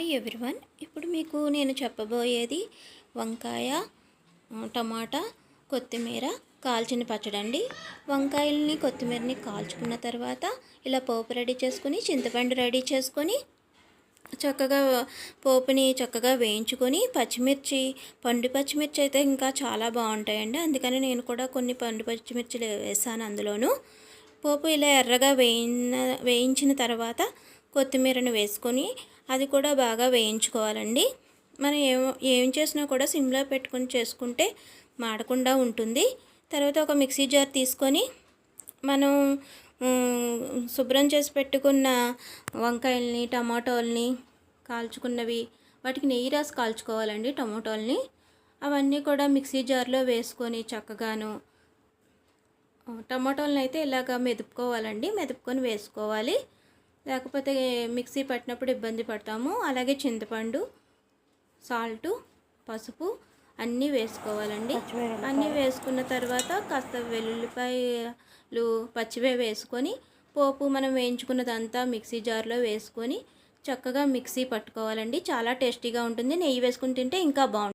Hi everyone. ఇప్పుడు మీకు నేను చెప్పబోయేది వంకాయ, టమాటా, కొత్తిమీర కాల్చిన పచ్చడి అండి. వంకాయల్ని కొత్తిమీరని కాల్చుకున్న తర్వాత ఇలా పోపు రెడీ చేసుకొని, చింతపండు రెడీ చేసుకొని, చక్కగా పోపుని చక్కగా వేయించుకొని, పండు పచ్చిమిర్చి అయితే ఇంకా చాలా బాగుంటాయండి. అందుకని నేను కూడా కొన్ని పండు పచ్చిమిర్చిలు వేసాను అందులోను. పోపు ఇలా ఎర్రగా వేయించిన తర్వాత కొత్తిమీరను వేసుకొని అది కూడా బాగా వేయించుకోవాలండి. మనం ఏం చేసినా కూడా సిమ్లో పెట్టుకొని చేసుకుంటే మాడకుండా ఉంటుంది. తర్వాత ఒక మిక్సీ జార్ తీసుకొని మనం శుభ్రం చేసి పెట్టుకున్న వంకాయల్ని, టమాటోల్ని కాల్చుకున్నవి, వాటికి నెయ్యి రాసి కాల్చుకోవాలండి. టమాటోల్ని అవన్నీ కూడా మిక్సీ జార్లో వేసుకొని చక్కగాను టమాటోలను అయితే ఇలాగ మెదుపుకొని వేసుకోవాలి. లేకపోతే మిక్సీ పట్టినప్పుడు ఇబ్బంది పడతాము. అలాగే చింతపండు, సాల్టు, పసుపు అన్నీ వేసుకోవాలండి. అన్నీ వేసుకున్న తర్వాత కాస్త వెల్లుల్లిపాయలు పచ్చివే వేసుకొని పోపు మనం వేయించుకున్నదంతా మిక్సీ జార్లో వేసుకొని చక్కగా మిక్సీ పట్టుకోవాలండి. చాలా టేస్టీగా ఉంటుంది. నెయ్యి వేసుకుని తింటే ఇంకా బాగుంటుంది.